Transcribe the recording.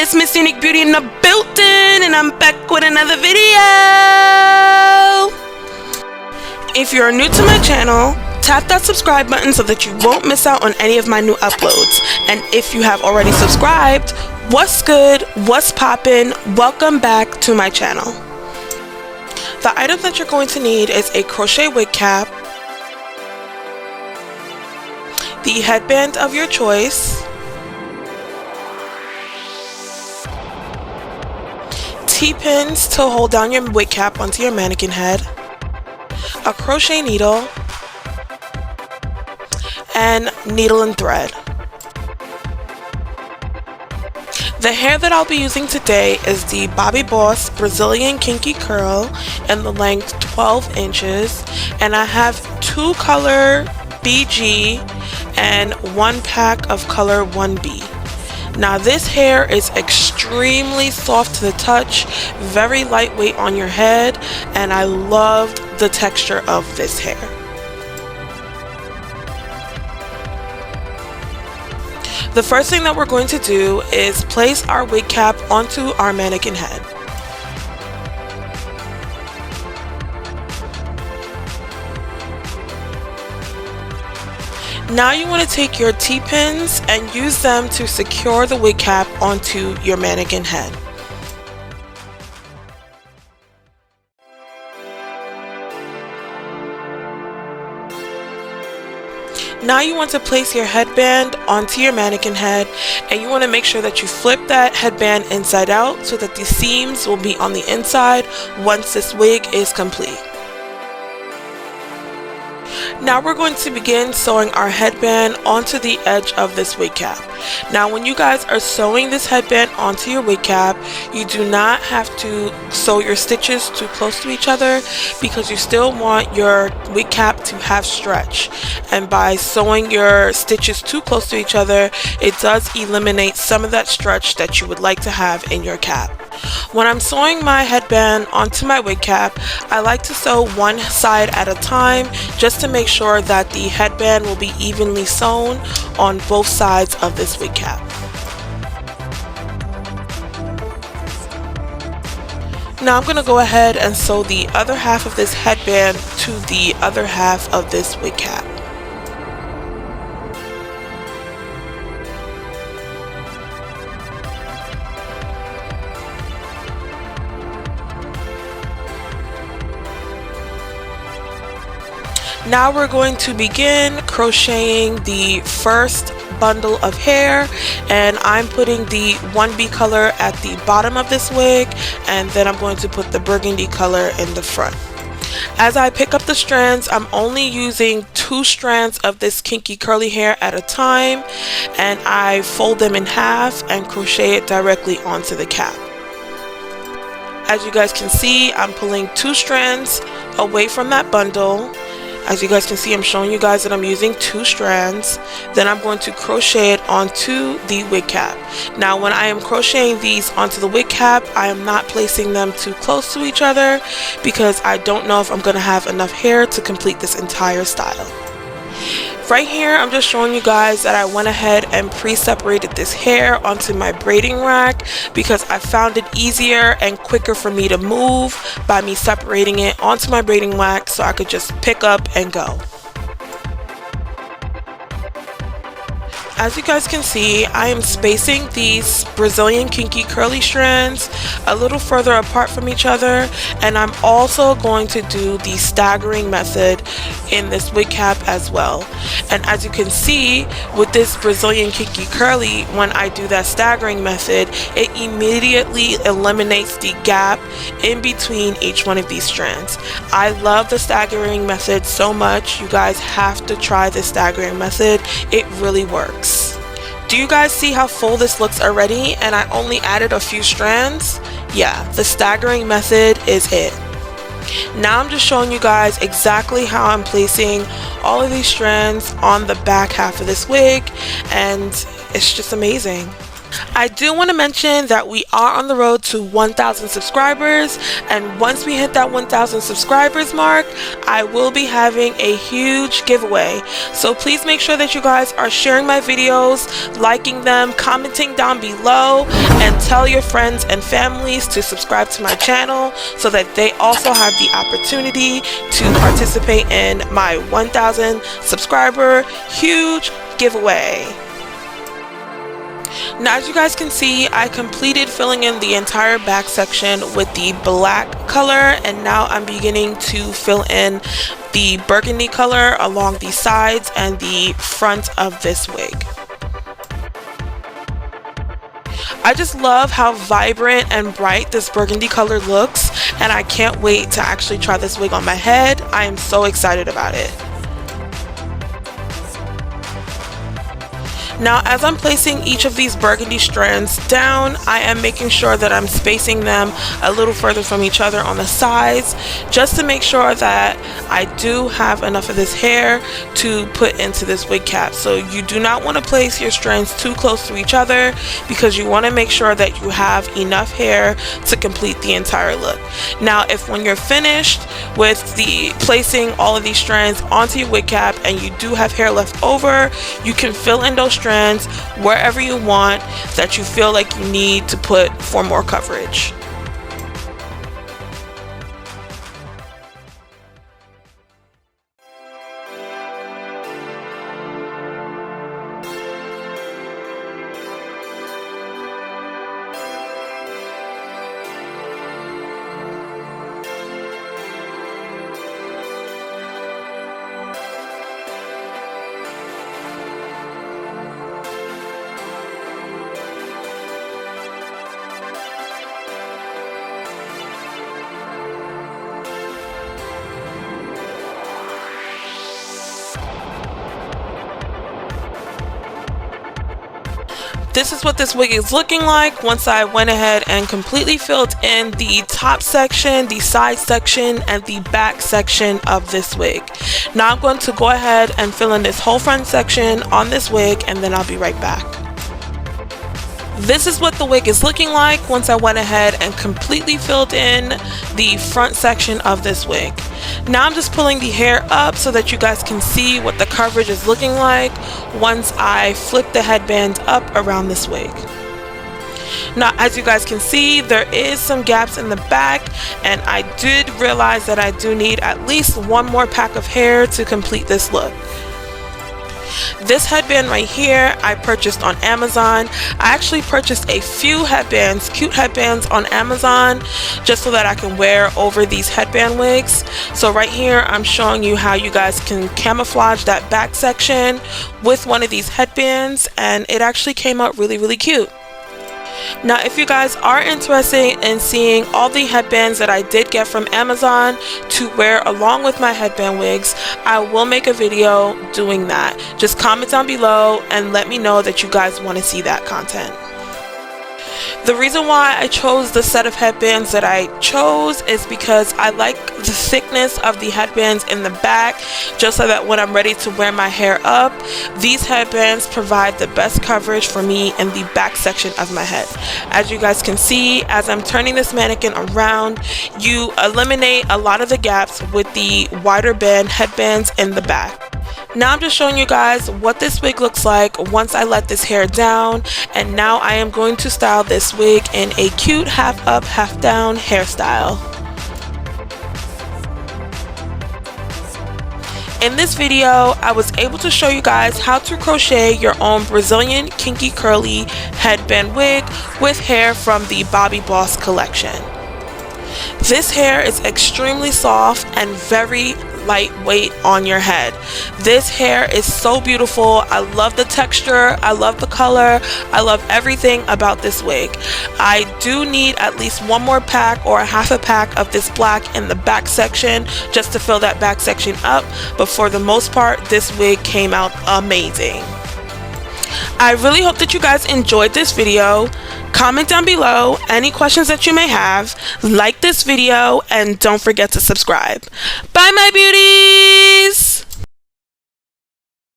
It's MissUniqueBeautii in the building, and I'm back with another video. If you're new to my channel, tap that subscribe button so that you won't miss out on any of my new uploads. And if you have already subscribed, what's good, what's poppin', welcome back to my channel. The items that you're going to need is a crochet wig cap, the headband of your choice, T-pins to hold down your wig cap onto your mannequin head, a crochet needle, and needle and thread. The hair that I'll be using today is the Bobbi Boss Brazilian Kinky Curl in the length 12 inches, and I have 2 color BG and 1 pack of color 1B. Now this hair is extremely soft to the touch, very lightweight on your head, and I loved the texture of this hair. The first thing that we're going to do is place our wig cap onto our mannequin head. Now you want to take your T-pins and use them to secure the wig cap onto your mannequin head. Now you want to place your headband onto your mannequin head, and you want to make sure that you flip that headband inside out so that the seams will be on the inside once this wig is complete. Now we're going to begin sewing our headband onto the edge of this wig cap. Now when you guys are sewing this headband onto your wig cap, you do not have to sew your stitches too close to each other because you still want your wig cap to have stretch. And by sewing your stitches too close to each other, it does eliminate some of that stretch that you would like to have in your cap. When I'm sewing my headband onto my wig cap, I like to sew one side at a time just to make sure that the headband will be evenly sewn on both sides of this wig cap. Now I'm going to go ahead and sew the other half of this headband to the other half of this wig cap. Now we're going to begin crocheting the first bundle of hair, and I'm putting the 1B color at the bottom of this wig, and then I'm going to put the burgundy color in the front. As I pick up the strands, I'm only using 2 strands of this kinky curly hair at a time, and I fold them in half and crochet it directly onto the cap. As you guys can see, I'm pulling 2 strands away from that bundle. As you guys can see, I'm showing you guys that I'm using 2 strands. Then I'm going to crochet it onto the wig cap. Now when I am crocheting these onto the wig cap, I am not placing them too close to each other because I don't know if I'm going to have enough hair to complete this entire style. Right here, I'm just showing you guys that I went ahead and pre-separated this hair onto my braiding rack because I found it easier and quicker for me to move by me separating it onto my braiding rack so I could just pick up and go. As you guys can see, I am spacing these Brazilian kinky curly strands a little further apart from each other, and I'm also going to do the staggering method in this wig cap as well. And as you can see, with this Brazilian kinky curly, when I do that staggering method, it immediately eliminates the gap in between each one of these strands. I love the staggering method so much. You guys have to try this staggering method. It really works. Do you guys see how full this looks already, and I only added a few strands? Yeah, the staggering method is it. Now I'm just showing you guys exactly how I'm placing all of these strands on the back half of this wig, and it's just amazing. I do want to mention that we are on the road to 1,000 subscribers, and once we hit that 1,000 subscribers mark, I will be having a huge giveaway. So please make sure that you guys are sharing my videos, liking them, commenting down below, and tell your friends and families to subscribe to my channel so that they also have the opportunity to participate in my 1,000 subscriber huge giveaway. Now, as you guys can see, I completed filling in the entire back section with the black color, and now I'm beginning to fill in the burgundy color along the sides and the front of this wig. I just love how vibrant and bright this burgundy color looks, and I can't wait to actually try this wig on my head. I am so excited about it. Now, as I'm placing each of these burgundy strands down, I am making sure that I'm spacing them a little further from each other on the sides, just to make sure that I do have enough of this hair to put into this wig cap. So you do not want to place your strands too close to each other, because you want to make sure that you have enough hair to complete the entire look. Now, if when you're finished with the placing all of these strands onto your wig cap and you do have hair left over, you can fill in those strands wherever you want that you feel like you need to put for more coverage. This is what this wig is looking like once I went ahead and completely filled in the top section, the side section, and the back section of this wig. Now I'm going to go ahead and fill in this whole front section on this wig, and then I'll be right back. This is what the wig is looking like once I went ahead and completely filled in the front section of this wig. Now I'm just pulling the hair up so that you guys can see what the coverage is looking like once I flip the headband up around this wig. Now, as you guys can see, there is some gaps in the back, and I did realize that I do need at least one more pack of hair to complete this look. This headband right here I purchased on Amazon. I actually purchased a few headbands, cute headbands on Amazon, just so that I can wear over these headband wigs. So right here I'm showing you how you guys can camouflage that back section with one of these headbands, and it actually came out really cute. Now, if you guys are interested in seeing all the headbands that I did get from Amazon to wear along with my headband wigs, I will make a video doing that. Just comment down below and let me know that you guys want to see that content. The reason why I chose the set of headbands that I chose is because I like the thickness of the headbands in the back, just so that when I'm ready to wear my hair up, these headbands provide the best coverage for me in the back section of my head. As you guys can see, as I'm turning this mannequin around, you eliminate a lot of the gaps with the wider band headbands in the back. Now I'm just showing you guys what this wig looks like once I let this hair down, and now I am going to style this wig in a cute half up, half down hairstyle. In this video, I was able to show you guys how to crochet your own Brazilian kinky curly headband wig with hair from the Bobbi Boss collection. This hair is extremely soft and very lightweight on your head. This hair is so beautiful. I love the texture, I love the color, I love everything about this wig. I do need at least one more pack or a half a pack of this black in the back section just to fill that back section up, but for the most part this wig came out amazing. I really hope that you guys enjoyed this video. Comment down below any questions that you may have, like this video, and don't forget to subscribe. Bye my beauties!